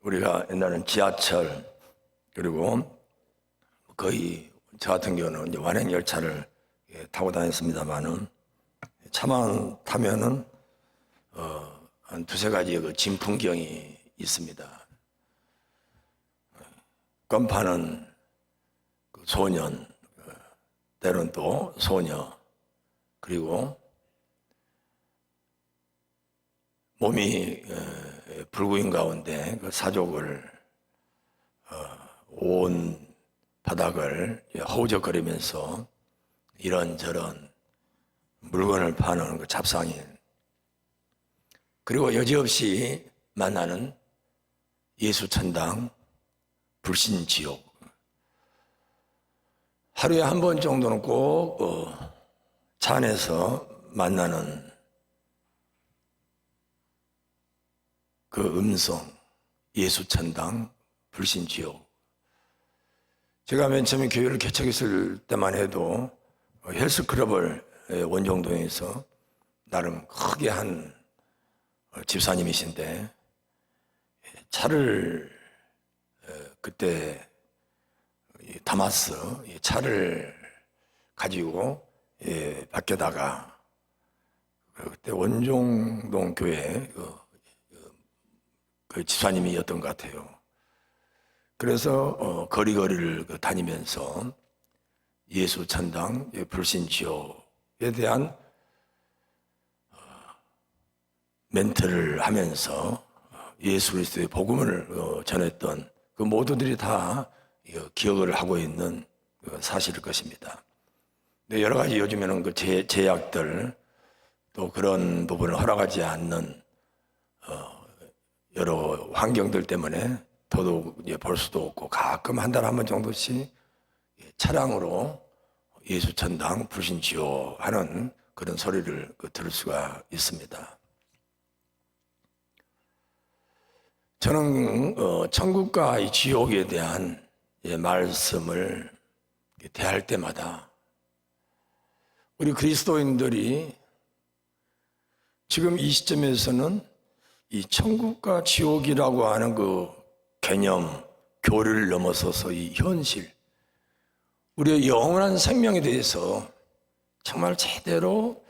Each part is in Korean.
우리가 옛날에는 지하철 그리고 거의 저 같은 경우는 이제 완행열차를 타고 다녔습니다만은 차만 타면은 한 두세 가지의 그 진풍경이 있습니다. 껌 파는 그 소년, 때로는 또 소녀, 그리고 몸이 불구인 가운데 그 사족을 온 바닥을 허우적거리면서 이런저런 물건을 파는 그 잡상인, 그리고 여지없이 만나는 예수천당, 불신지옥. 하루에 한 번 정도는 꼭 차 안에서 만나는 그 음성, 예수천당, 불신지옥. 제가 맨 처음에 교회를 개척했을 때만 해도 헬스클럽을 원정동에서 나름 크게 한 집사님이신데 차를 그때 다마스 차를 가지고 밖에다가 그때 원종동 교회 그 집사님이었던 것 같아요. 그래서 거리거리를 다니면서 예수 천당, 불신지옥에 대한 멘트를 하면서 예수 그리스도의 복음을 전했던 그 모두들이 다 기억을 하고 있는 사실일 것입니다. 근데 여러 가지 요즘에는 그 제약들 또 그런 부분을 허락하지 않는 여러 환경들 때문에 더더욱 볼 수도 없고 가끔 한 달에 한 번 정도씩 차량으로 예수천당 불신지옥 하는 그런 소리를 들을 수가 있습니다. 저는 천국과 이 지옥에 대한 말씀을 대할 때마다 우리 그리스도인들이 지금 이 시점에서는 이 천국과 지옥이라고 하는 그 개념, 교리를 넘어서서 이 현실, 우리의 영원한 생명에 대해서 정말 제대로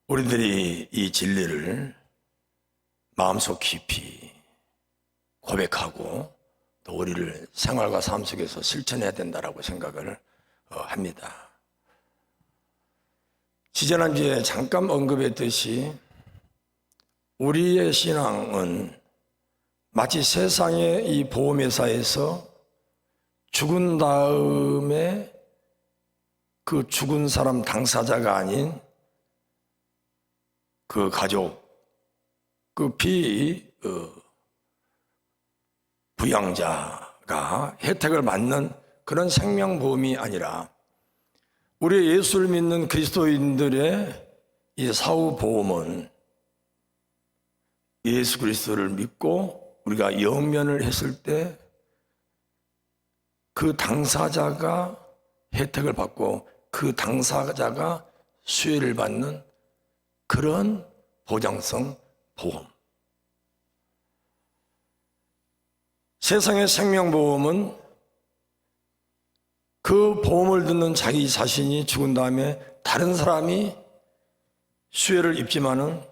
우리들이 이 진리를 마음속 깊이 고백하고 또 우리를 생활과 삶 속에서 실천해야 된다라고 생각을 합니다. 지지난주에 잠깐 언급했듯이 우리의 신앙은 마치 세상의 이 보험회사에서 죽은 다음에 그 죽은 사람 당사자가 아닌 그 가족, 그 부양자가 혜택을 받는 그런 생명보험이 아니라 우리 예수를 믿는 그리스도인들의 이 사후보험은 예수 그리스도를 믿고 우리가 영면을 했을 때 그 당사자가 혜택을 받고 그 당사자가 수혜를 받는 그런 보장성 보험. 세상의 생명보험은 그 보험을 듣는 자기 자신이 죽은 다음에 다른 사람이 수혜를 입지만은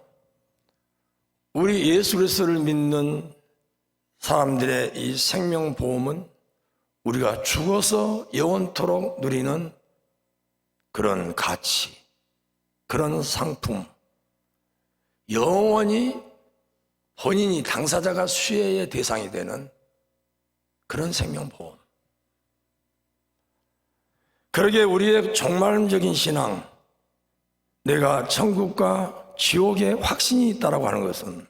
우리 예수 그리스도를 믿는 사람들의 이 생명보험은 우리가 죽어서 영원토록 누리는 그런 가치, 그런 상품, 영원히 본인이 당사자가 수혜의 대상이 되는 그런 생명보험. 그러기에 우리의 종말론적인 신앙, 내가 천국과 지옥에 확신이 있다고 하는 것은,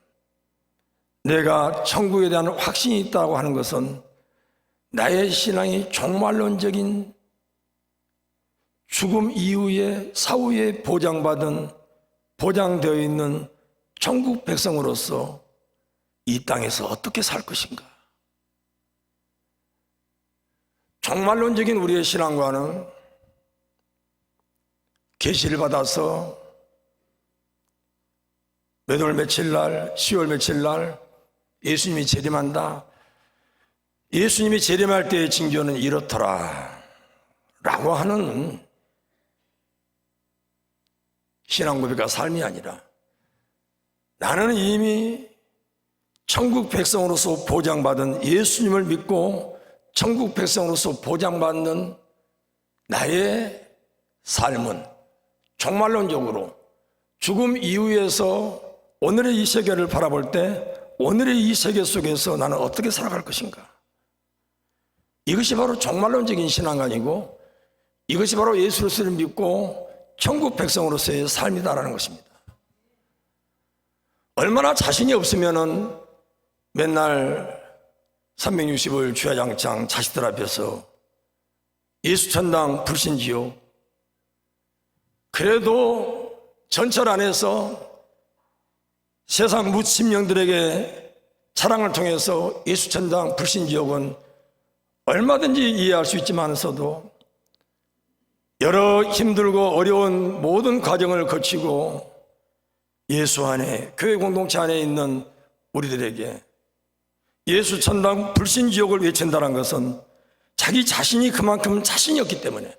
내가 천국에 대한 확신이 있다고 하는 것은 나의 신앙이 종말론적인 죽음 이후에 사후에 보장되어 있는 천국 백성으로서 이 땅에서 어떻게 살 것인가. 종말론적인 우리의 신앙과는 계시를 받아서 몇 월 며칠 날, 10월 며칠 날 예수님이 재림한다, 예수님이 재림할 때의 징조는 이렇더라 라고 하는 신앙 고백과 삶이 아니라, 나는 이미 천국 백성으로서 보장받은 예수님을 믿고 천국 백성으로서 보장받는 나의 삶은 종말론적으로 죽음 이후에서 오늘의 이 세계를 바라볼 때 오늘의 이 세계 속에서 나는 어떻게 살아갈 것인가, 이것이 바로 종말론적인 신앙관이고, 이것이 바로 예수 그리스도를 믿고 천국 백성으로서의 삶이다라는 것입니다. 얼마나 자신이 없으면은 맨날 365일 주야장창 자식들 앞에서 예수천당 불신지옥, 그래도 전철 안에서 세상 무침령들에게 차량을 통해서 예수천당 불신지옥은 얼마든지 이해할 수 있지만서도 여러 힘들고 어려운 모든 과정을 거치고 예수 안에, 교회 공동체 안에 있는 우리들에게 예수천당 불신지옥을 외친다는 것은 자기 자신이 그만큼 자신이 없기 때문에,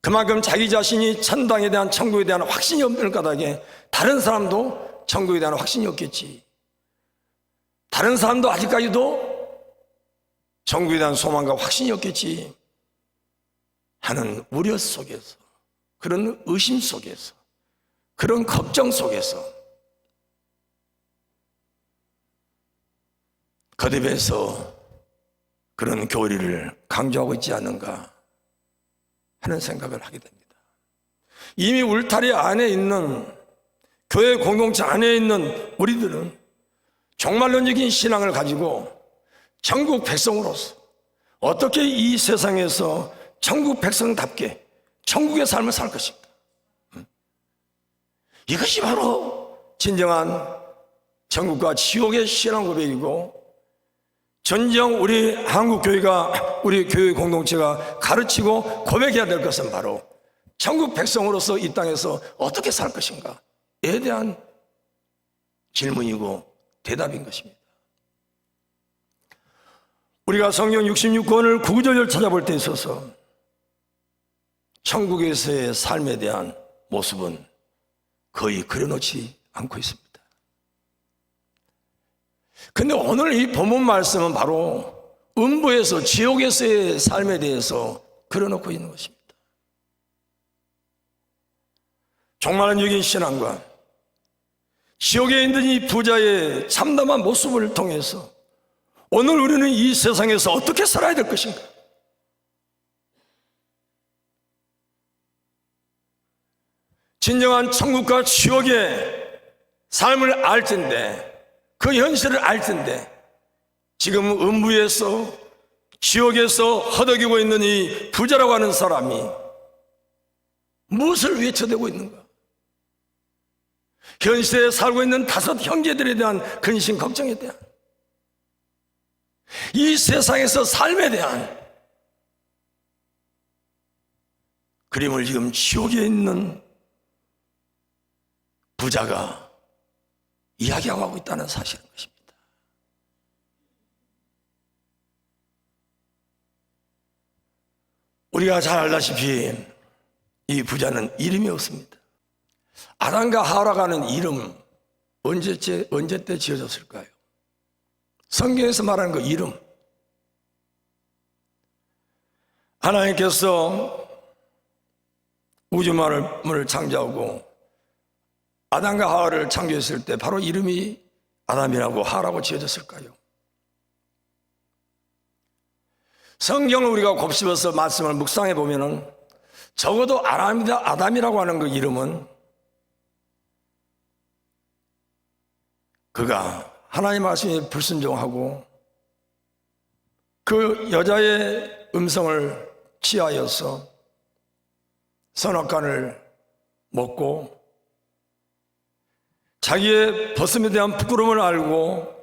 그만큼 자기 자신이 천당에 대한, 천국에 대한 확신이 없는 까닭에 다른 사람도 천국에 대한 확신이 없겠지, 다른 사람도 아직까지도 천국에 대한 소망과 확신이 없겠지 하는 우려 속에서, 그런 의심 속에서, 그런 걱정 속에서 거듭해서 그런 교리를 강조하고 있지 않는가 하는 생각을 하게 됩니다. 이미 울타리 안에 있는, 교회 공동체 안에 있는 우리들은 종말론적인 신앙을 가지고 천국 백성으로서 어떻게 이 세상에서 천국 백성답게 천국의 삶을 살 것인가, 이것이 바로 진정한 천국과 지옥의 신앙 고백이고, 전정 우리 한국교회가, 우리 교회 공동체가 가르치고 고백해야 될 것은 바로 천국 백성으로서 이 땅에서 어떻게 살 것인가에 대한 질문이고 대답인 것입니다. 우리가 성경 66권을 구구절절 찾아볼 때 있어서 천국에서의 삶에 대한 모습은 거의 그려놓지 않고 있습니다. 근데 오늘 이 본문 말씀은 바로 음부에서, 지옥에서의 삶에 대해서 그려놓고 있는 것입니다. 종말론적인 신앙과 지옥에 있는 이 부자의 참담한 모습을 통해서 오늘 우리는 이 세상에서 어떻게 살아야 될 것인가, 진정한 천국과 지옥의 삶을 알 텐데, 그 현실을 알 텐데, 지금 음부에서, 지옥에서 허덕이고 있는 이 부자라고 하는 사람이 무엇을 외쳐대고 있는가, 현실에 살고 있는 다섯 형제들에 대한 근심 걱정에 대한, 이 세상에서 삶에 대한 그림을 지금 지옥에 있는 부자가 이야기하고 있다는 사실인 것입니다. 우리가 잘 알다시피 이 부자는 이름이 없습니다. 아담과 하와라고 하는 이름, 언제 때 지어졌을까요? 성경에서 말하는 그 이름, 하나님께서 우주만을 창조하고 아담과 하와를 창조했을 때 바로 이름이 아담이라고 하와라고 지어졌을까요? 성경을 우리가 곱씹어서 말씀을 묵상해 보면은 적어도 아담이라고 하는 그 이름은 그가 하나님 말씀에 불순종하고 그 여자의 음성을 취하여서 선악과를 먹고 자기의 벗음에 대한 부끄러움을 알고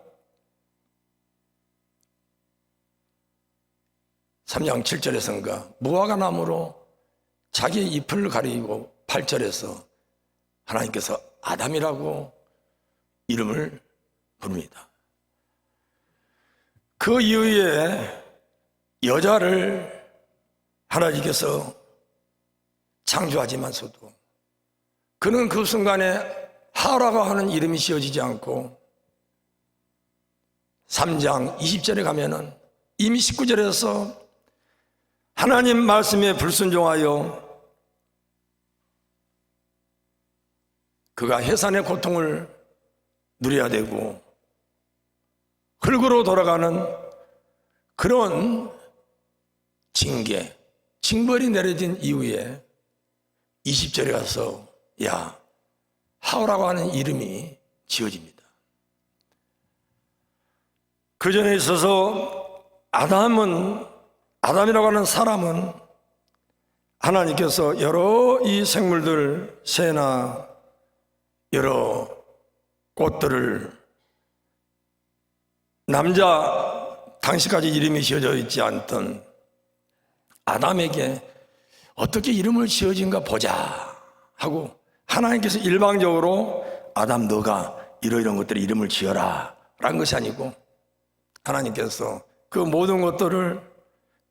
3장 7절에서인가 무화과 나무로 자기의 잎을 가리고 8절에서 하나님께서 아담이라고 이름을 부릅니다. 그 이후에 여자를 하나님께서 창조하지만서도 그는 그 순간에 하라고 하는 이름이 지어지지 않고 3장 20절에 가면은 이미 19절에서 하나님 말씀에 불순종하여 그가 해산의 고통을 누려야 되고 흙으로 돌아가는 그런 징계, 징벌이 내려진 이후에 20절에 가서 야, 하오라고 하는 이름이 지어집니다. 그 전에 있어서 아담이라고 하는 사람은 하나님께서 여러 이 생물들, 새나 여러 꽃들을 남자 당시까지 이름이 지어져 있지 않던 아담에게 어떻게 이름을 지어진가 보자 하고 하나님께서 일방적으로 아담 너가 이러이러한 것들에 이름을 지어라 라는 것이 아니고 하나님께서 그 모든 것들을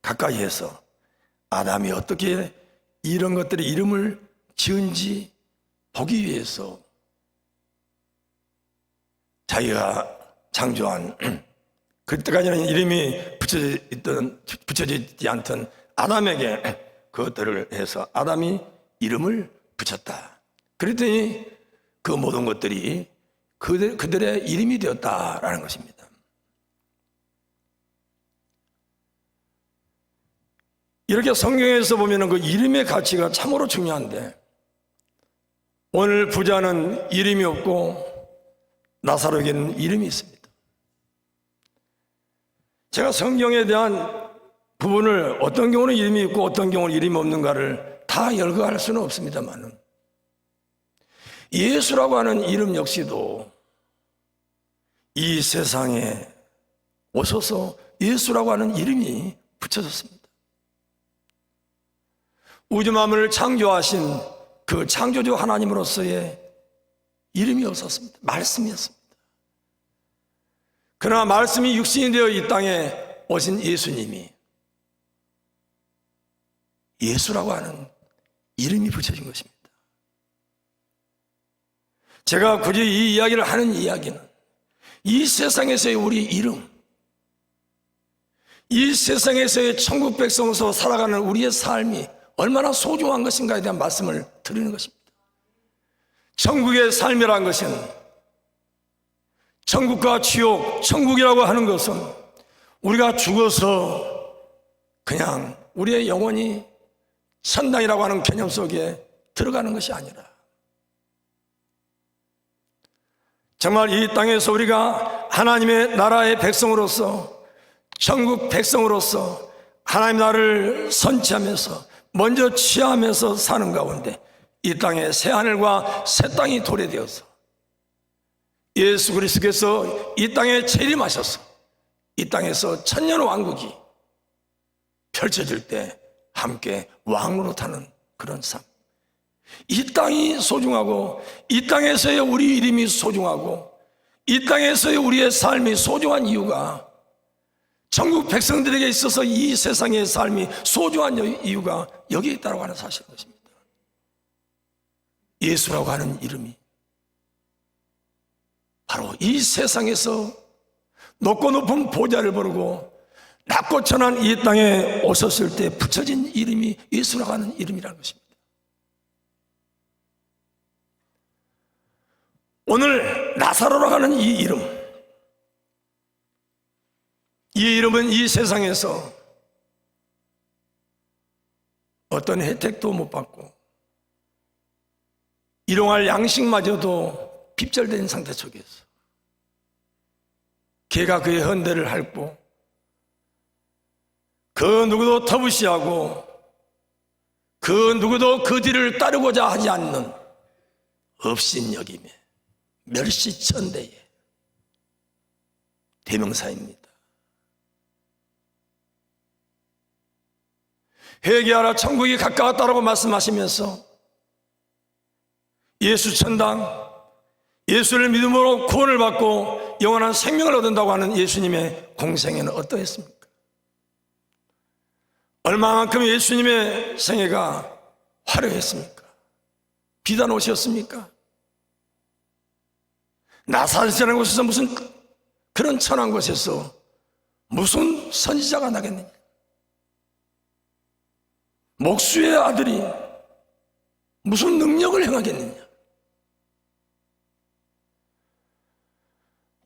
가까이 해서 아담이 어떻게 이런 것들의 이름을 지은지 보기 위해서 자기가 창조한 그때까지는 이름이 붙여지지 않던 아담에게 그것들을 해서 아담이 이름을 붙였다. 그랬더니 그 모든 것들이 그들의 이름이 되었다라는 것입니다. 이렇게 성경에서 보면 그 이름의 가치가 참으로 중요한데 오늘 부자는 이름이 없고 나사로에게는 이름이 있습니다. 제가 성경에 대한 부분을 어떤 경우는 이름이 있고 어떤 경우는 이름이 없는가를 다 열거할 수는 없습니다만 예수라고 하는 이름 역시도 이 세상에 오셔서 예수라고 하는 이름이 붙여졌습니다. 우주 만물을 창조하신 그 창조주 하나님으로서의 이름이 없었습니다. 말씀이었습니다. 그러나 말씀이 육신이 되어 이 땅에 오신 예수님이 예수라고 하는 이름이 붙여진 것입니다. 제가 굳이 이 이야기를 하는 이야기는 이 세상에서의 우리 이름, 이 세상에서의 천국 백성으로서 살아가는 우리의 삶이 얼마나 소중한 것인가에 대한 말씀을 드리는 것입니다. 천국의 삶이라는 것은 천국과 지옥, 천국이라고 하는 것은 우리가 죽어서 그냥 우리의 영혼이 천당이라고 하는 개념 속에 들어가는 것이 아니라 정말 이 땅에서 우리가 하나님의 나라의 백성으로서 천국 백성으로서 하나님 나라를 선취하면서 먼저 취하면서 사는 가운데 이 땅에 새 하늘과 새 땅이 도래되어서 예수 그리스도께서 이 땅에 재림하셔서 이 땅에서 천년왕국이 펼쳐질 때 함께 왕으로 타는 그런 삶. 이 땅이 소중하고 이 땅에서의 우리 이름이 소중하고 이 땅에서의 우리의 삶이 소중한 이유가 천국 백성들에게 있어서 이 세상의 삶이 소중한 이유가 여기에 있다고 하는 사실인 것입니다. 예수라고 하는 이름이 바로 이 세상에서 높고 높은 보좌를 부르고 낮고 천한 이 땅에 오셨을 때 붙여진 이름이 예수라고 하는 이름이라는 것입니다. 오늘 나사로라고 하는 이 이름은 이 세상에서 어떤 혜택도 못 받고 일용할 양식마저도 핍절된 상태 속에서 개가 그의 헌대를 핥고 그 누구도 터부시하고 그 누구도 그 뒤를 따르고자 하지 않는 업신여김에 멸시천대의 대명사입니다. 회개하라 천국이 가까웠다라고 말씀하시면서 예수 천당, 예수를 믿음으로 구원을 받고 영원한 생명을 얻는다고 하는 예수님의 공생애는 어떠했습니까? 얼마만큼 예수님의 생애가 화려했습니까? 비단 옷이었습니까? 나사렛이라는 곳에서 무슨 그런 천한 곳에서 무슨 선지자가 나겠느냐? 목수의 아들이 무슨 능력을 행하겠느냐?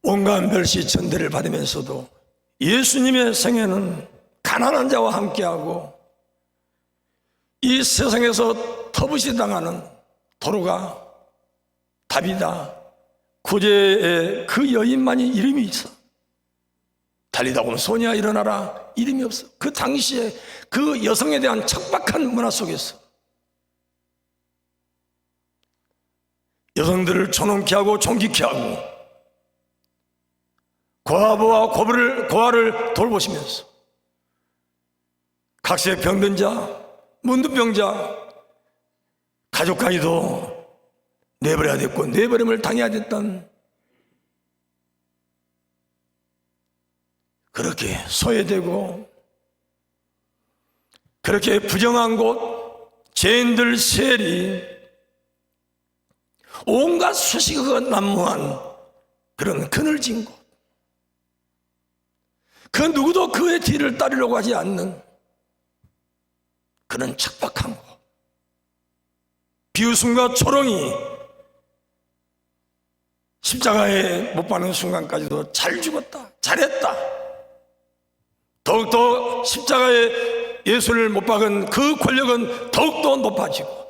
온갖 멸시 천대를 받으면서도 예수님의 생애는 가난한 자와 함께하고 이 세상에서 터부시 당하는 도로가 다비다 구제의 그 여인만이 이름이 있어. 달리다 보면 소녀야 일어나라 이름이 없어. 그 당시에 그 여성에 대한 척박한 문화 속에서 여성들을 존엄케 하고 존귀케 하고 고아부와 고아를 돌보시면서 각세 병든 자, 문둥병자, 가족까지도 내버려야 됐고 내버림을 당해야 됐던 그렇게 소외되고 그렇게 부정한 곳, 죄인들 세리, 온갖 수식어가 난무한 그런 그늘진 곳, 그 누구도 그의 뒤를 따르려고 하지 않는 그런 척박한 곳, 비웃음과 조롱이 십자가에 못 박는 순간까지도 잘 죽었다, 잘했다, 더욱더 십자가에 예수를 못 박은 그 권력은 더욱더 높아지고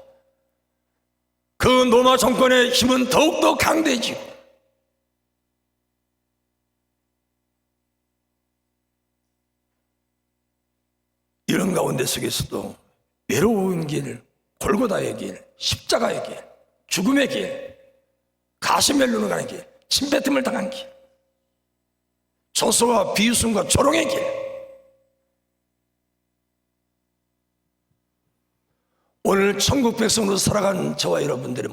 그 로마 정권의 힘은 더욱더 강대해지고 이런 가운데 속에서도 외로운 길, 골고다의 길, 십자가의 길, 죽음의 길, 가시멜로로 가는 길, 침뱉음을 당한 길, 조소와 비웃음과 조롱의 길, 오늘 천국 백성으로 살아가는 저와 여러분들의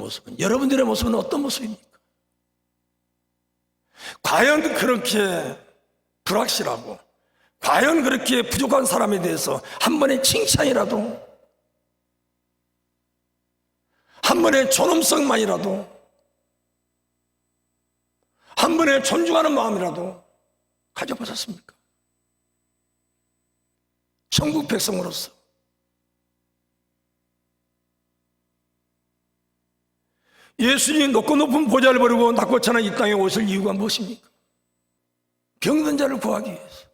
모습은 어떤 모습입니까? 과연 그렇게 불확실하고 과연 그렇게 부족한 사람에 대해서 한 번의 칭찬이라도, 한 번의 존엄성만이라도, 한 번의 존중하는 마음이라도 가져보셨습니까? 천국 백성으로서 예수님이 높고 높은 보좌를 버리고 낮고 찬한 이 땅에 오실 이유가 무엇입니까? 병든 자를 구하기 위해서,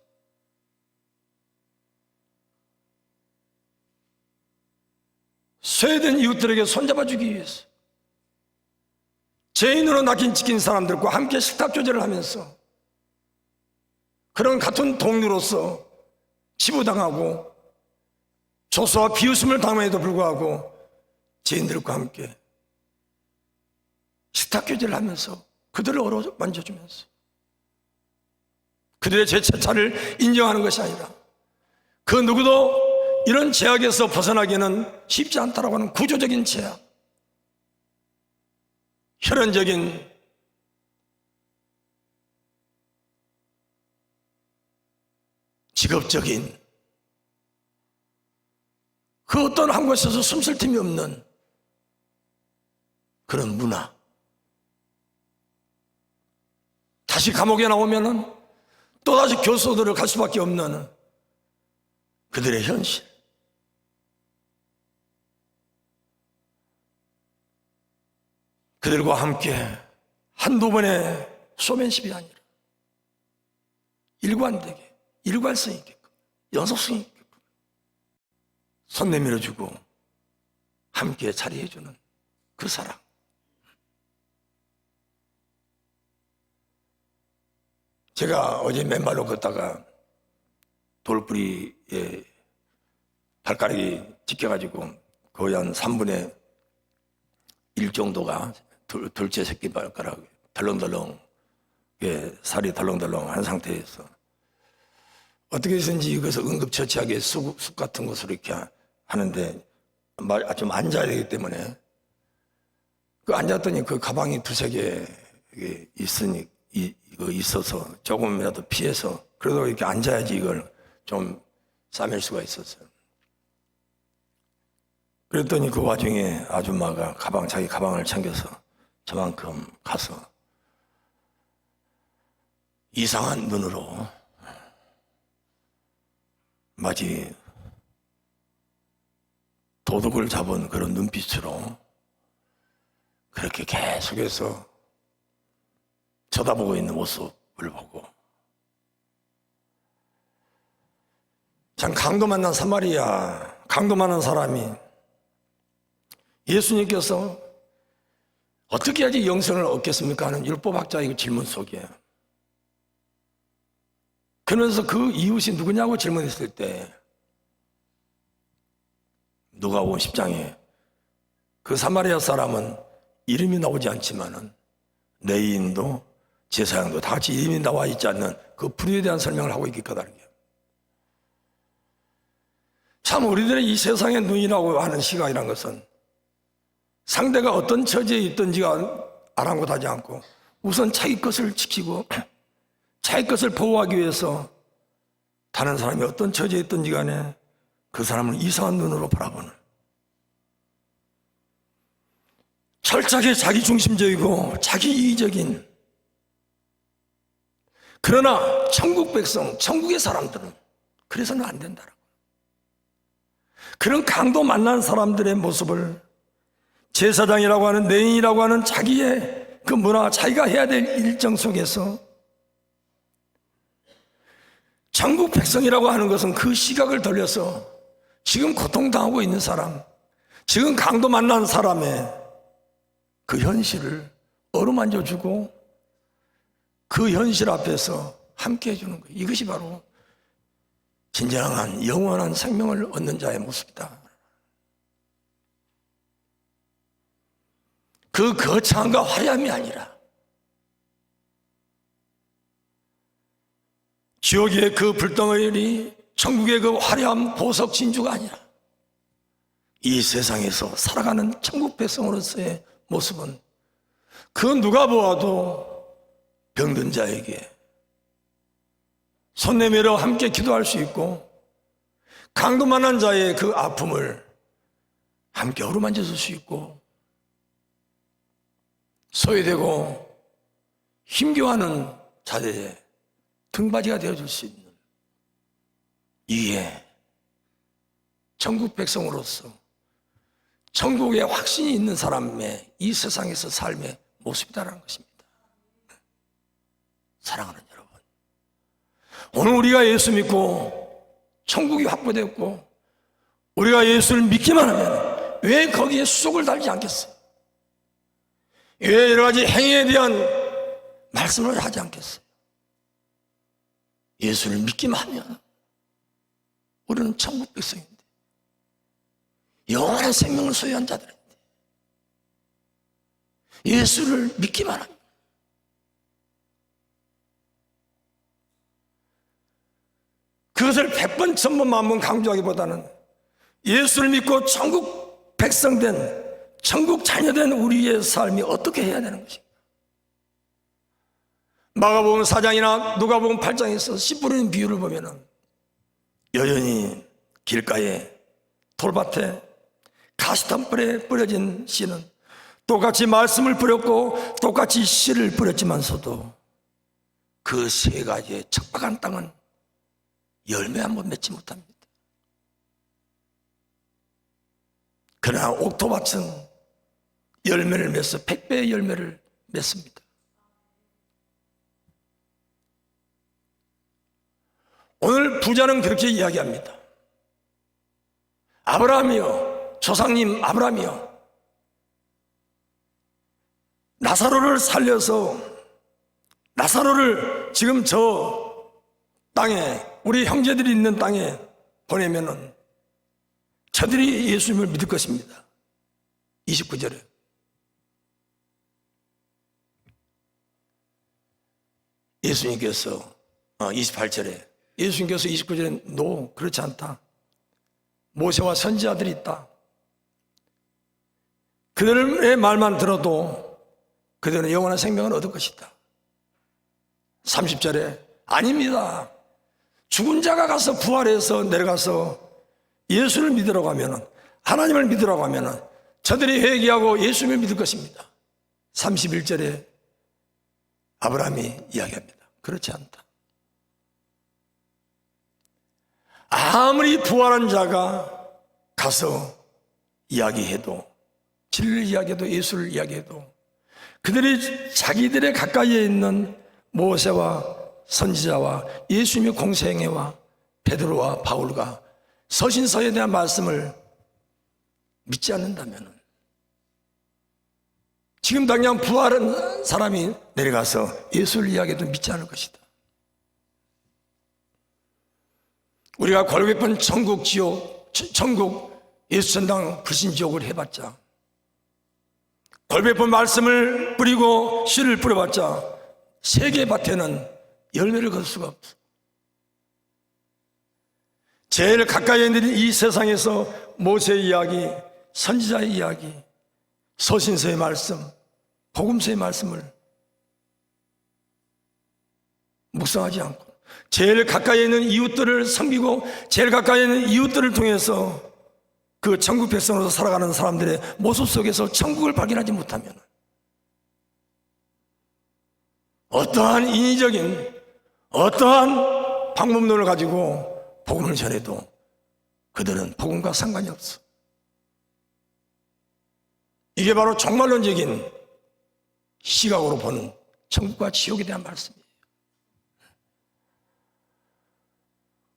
쇠된 이웃들에게 손잡아주기 위해서, 죄인으로 낙인 찍힌 사람들과 함께 식탁 교제를 하면서 그런 같은 동료로서 치부당하고 조소와 비웃음을 당함에도 불구하고 죄인들과 함께 식탁 교제를 하면서 그들을 어루만져주면서 그들의 죄차를 인정하는 것이 아니라 그 누구도 이런 죄악에서 벗어나기는 쉽지 않다라고 하는 구조적인 죄악, 혈연적인 직업적인 그 어떤 한 곳에서 숨쉴 틈이 없는 그런 문화, 다시 감옥에 나오면은 또다시 교소들을 갈 수밖에 없는 그들의 현실, 그들과 함께 한두 번의 소맨십이 아니라 일관되게, 일관성 있게끔, 연속성 있게끔 손 내밀어주고 함께 자리해주는 그 사랑. 제가 어제 맨발로 걷다가 돌뿌리에 발가락이 찢겨가지고 거의 한 3분의 1 정도가 둘째 새끼 발가락 덜렁덜렁, 살이 덜렁덜렁 한 상태에서 어떻게 해서든지 이것을 응급처치하게 숲 같은 곳으로 이렇게 하는데 좀 앉아야 되기 때문에 그 앉았더니 그 가방이 두세 개 있어서 조금이라도 피해서 그래도 이렇게 앉아야지 이걸 좀 싸맬 수가 있었어요. 그랬더니 그 와중에 아줌마가 자기 가방을 챙겨서 저만큼 가서 이상한 눈으로 마치 도둑을 잡은 그런 눈빛으로 그렇게 계속해서 쳐다보고 있는 모습을 보고, 참 강도 만난 사마리아, 강도 만난 사람이 예수님께서 어떻게 해야지 영생을 얻겠습니까 하는 율법학자의 질문 속에, 그러면서 그 이웃이 누구냐고 질문했을 때 누가복음 10장에 그 사마리아 사람은 이름이 나오지 않지만은 레위인도 제사장도 다 같이 이름이 나와 있지 않는 그 불의에 대한 설명을 하고 있기 까다로워요. 참 우리들의 이 세상의 눈이라고 하는 시각이란 것은 상대가 어떤 처지에 있든지가 아랑곳하지 않고 우선 자기 것을 지키고 자기 것을 보호하기 위해서 다른 사람이 어떤 처지에 있든지 간에 그 사람을 이상한 눈으로 바라보는, 철저하게 자기중심적이고 자기이익적인, 그러나 천국 백성, 천국의 사람들은 그래서는 안 된다라고. 그런 강도 만난 사람들의 모습을 제사장이라고 하는, 레위인이라고 하는 자기의 그 문화, 자기가 해야 될 일정 속에서 천국 백성이라고 하는 것은 그 시각을 돌려서 지금 고통당하고 있는 사람, 지금 강도 만난 사람의 그 현실을 어루만져주고 그 현실 앞에서 함께 해주는 거예요. 이것이 바로 진정한 영원한 생명을 얻는 자의 모습이다. 그 거창함과 화려함이 아니라, 지옥의 그 불덩어리, 천국의 그 화려한 보석 진주가 아니라 이 세상에서 살아가는 천국 백성으로서의 모습은 그 누가 보아도 병든 자에게 손 내밀어 함께 기도할 수 있고, 강도 만난 자의 그 아픔을 함께 어루만져 줄 수 있고, 소외되고 힘겨워하는 자들의 등받이가 되어줄 수 있는, 이게 천국 백성으로서 천국에 확신이 있는 사람의 이 세상에서 삶의 모습이다라는 것입니다. 사랑하는 여러분, 오늘 우리가 예수 믿고 천국이 확보되었고 우리가 예수를 믿기만 하면 왜 거기에 수속을 달지 않겠어요? 왜 여러 가지 행위에 대한 말씀을 하지 않겠어요? 예수를 믿기만 하면 우리는 천국 백성인데, 영원한 생명을 소유한 자들인데, 예수를 믿기만 하면 그것을 100번 1000번 만번 강조하기보다는 예수를 믿고 천국 백성된, 천국 자녀된 우리의 삶이 어떻게 해야 되는 것인가. 마가복음 4장이나 누가복음 8장에서 씨 뿌리는 비유를 보면은 여전히 길가에, 돌밭에, 가시덤불에 뿌려진 씨는 똑같이 말씀을 뿌렸고 똑같이 씨를 뿌렸지만서도 그 세 가지의 척박한 땅은 열매 한 번 맺지 못합니다. 그러나 옥토밭은 열매를 맺어 100배의 열매를 맺습니다. 오늘 부자는 그렇게 이야기합니다. 아브라함이여, 조상님 아브라함이여, 나사로를 살려서 나사로를 지금 저 땅에, 우리 형제들이 있는 땅에 보내면은 저들이 예수님을 믿을 것입니다. 29절에 예수님께서 28절에 예수님께서 29절에 노, 그렇지 않다. 모세와 선지자들이 있다. 그들의 말만 들어도 그들은 영원한 생명을 얻을 것이다. 30절에 아닙니다. 죽은 자가 가서 부활해서 내려가서 예수를 믿으라고 하면, 하나님을 믿으라고 하면 저들이 회개하고 예수님을 믿을 것입니다. 31절에 아브라함이 이야기합니다. 그렇지 않다. 아무리 부활한 자가 가서 이야기해도, 진리를 이야기해도, 예수를 이야기해도 그들이 자기들의 가까이에 있는 모세와 선지자와 예수님의 공생애와 베드로와 바울과 서신서에 대한 말씀을 믿지 않는다면 지금 당장 부활한 사람이 내려가서 예수를 이야기해도 믿지 않을 것이다. 우리가 골고픈 천국, 지옥, 천국, 예수전당, 불신지옥을 해봤자, 골고픈 말씀을 뿌리고 씨를 뿌려봤자 세계 밭에는 열매를 거둘 수가 없어. 제일 가까이 있는 이 세상에서 모세의 이야기, 선지자의 이야기, 서신서의 말씀, 복음서의 말씀을 묵상하지 않고 제일 가까이 있는 이웃들을 섬기고 제일 가까이 있는 이웃들을 통해서 그 천국 백성으로서 살아가는 사람들의 모습 속에서 천국을 발견하지 못하면 어떠한 인위적인 어떠한 방법론을 가지고 복음을 전해도 그들은 복음과 상관이 없어. 이게 바로 종말론적인 시각으로 보는 천국과 지옥에 대한 말씀이에요.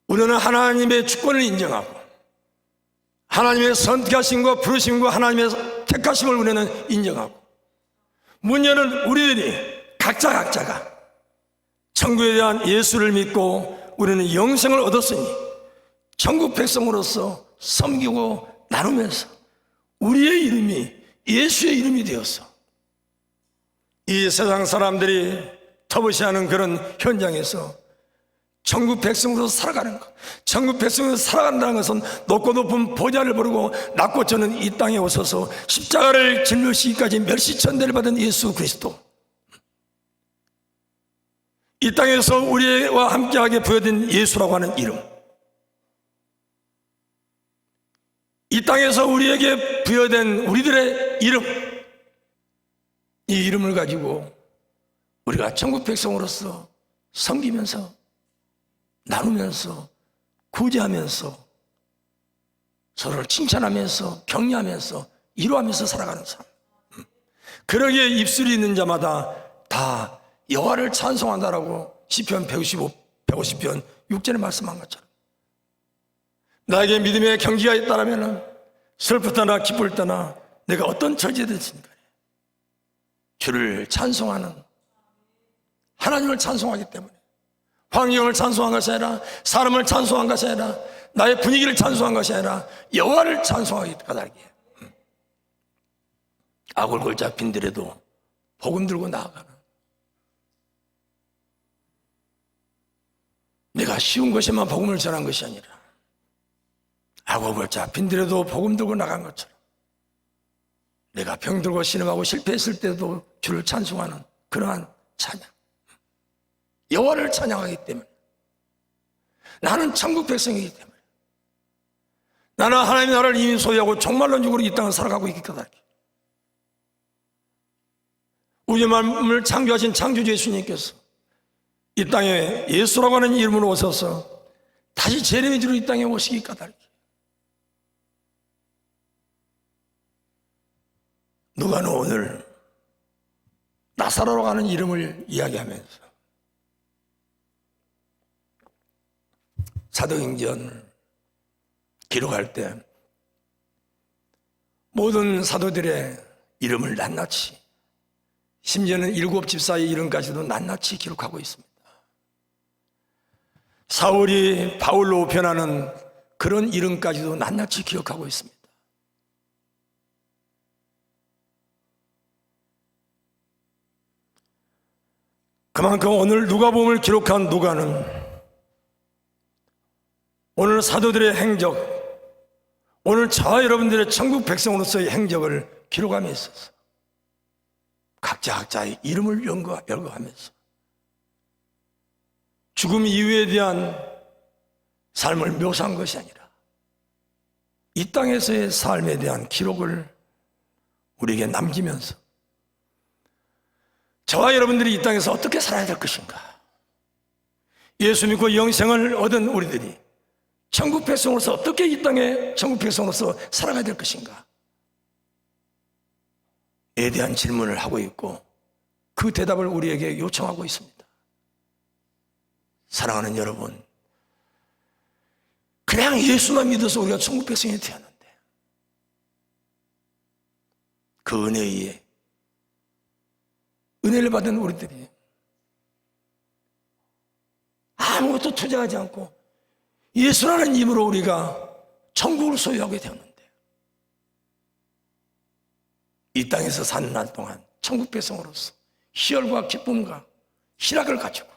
우리는 하나님의 주권을 인정하고 하나님의 선택하심과 부르심과 하나님의 택하심을 우리는 인정하고, 문제는 우리들이 각자가 천국에 대한 예수를 믿고 우리는 영생을 얻었으니 천국 백성으로서 섬기고 나누면서 우리의 이름이 예수의 이름이 되어서 이 세상 사람들이 터부시하는 그런 현장에서 천국 백성으로서 살아가는 것, 천국 백성으로서 살아간다는 것은 높고 높은 보좌를 부르고 낮고 저는 이 땅에 오셔서 십자가를 짊으시기까지 멸시천대를 받은 예수 그리스도, 이 땅에서 우리와 함께하게 부여된 예수라고 하는 이름, 이 땅에서 우리에게 부여된 우리들의 이름, 이 이름을 가지고 우리가 천국 백성으로서 섬기면서 나누면서 구제하면서 서로를 칭찬하면서 격려하면서 위로하면서 살아가는 삶, 그러기에 입술이 있는 자마다 다 여호와를 찬송한다라고 시편 150편 6절에 말씀한 것처럼 나에게 믿음의 경지가 있다면 슬플 때나 기쁠 때나 내가 어떤 처지에 됐으니까 주를 찬송하는, 하나님을 찬송하기 때문에 환경을 찬송한 것이 아니라 사람을 찬송한 것이 아니라 나의 분위기를 찬송한 것이 아니라 여호와를 찬송하기 까닭이에요. 악을 골자 빈들에도 복음 들고 나아가는, 내가 쉬운 것에만 복음을 전한 것이 아니라 악을 골자 빈들에도 복음 들고 나간 것처럼 내가 병들고 신음하고 실패했을 때도 주를 찬송하는 그러한 찬양, 여호와를 찬양하기 때문에 나는 천국 백성이기 때문에 나는 하나님의 나라를 이미 소유하고 종말론적으로 이 땅을 살아가고 있기 때문에 우리 만물을 창조하신 창조주 예수님께서 이 땅에 예수라고 하는 이름으로 오셔서 다시 재림의 주로 이 땅에 오시기 까닭에 누가는 오늘 나사로라고 하는 이름을 이야기하면서 사도행전을 기록할 때 모든 사도들의 이름을 낱낱이, 심지어는 7 집사의 이름까지도 낱낱이 기록하고 있습니다. 사울이 바울로 변하는 그런 이름까지도 낱낱이 기억하고 있습니다. 그만큼 오늘 누가복음을 기록한 누가는 오늘 사도들의 행적, 오늘 저와 여러분들의 천국 백성으로서의 행적을 기록함에 있어서 각자의 이름을 열거하면서 죽음 이후에 대한 삶을 묘사한 것이 아니라 이 땅에서의 삶에 대한 기록을 우리에게 남기면서 저와 여러분들이 이 땅에서 어떻게 살아야 될 것인가, 예수 믿고 영생을 얻은 우리들이 천국 백성으로서 어떻게 이 땅에 천국 백성으로서 살아가야 될 것인가 에 대한 질문을 하고 있고 그 대답을 우리에게 요청하고 있습니다. 사랑하는 여러분, 그냥 예수만 믿어서 우리가 천국 백성이 되었는데 그 은혜에 은혜를 받은 우리들이 아무것도 투자하지 않고 예수라는 이름으로 우리가 천국을 소유하게 되었는데 이 땅에서 사는 날 동안 천국 백성으로서 희열과 기쁨과 희락을 가지고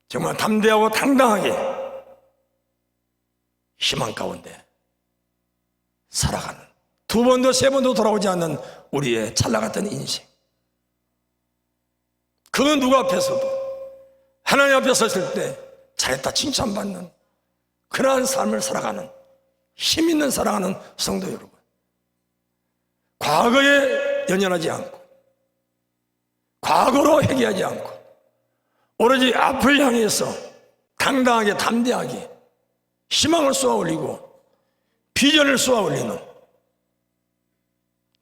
정말 담대하고 당당하게 희망 가운데 살아가는, 두 번도 세 번도 돌아오지 않는 우리의 찰나 같은 인생, 그 누구 앞에서도 하나님 앞에 섰을 때 잘했다 칭찬받는 그러한 삶을 살아가는 힘 있는 살아가는 성도 여러분, 과거에 연연하지 않고 과거로 회개하지 않고 오로지 앞을 향해서 당당하게 담대하게 희망을 쏘아 올리고 비전을 쏘아 올리는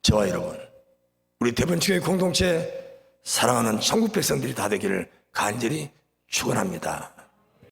저와 여러분, 우리 대번교회 공동체 사랑하는 천국 백성들이 다 되기를 간절히 축원합니다.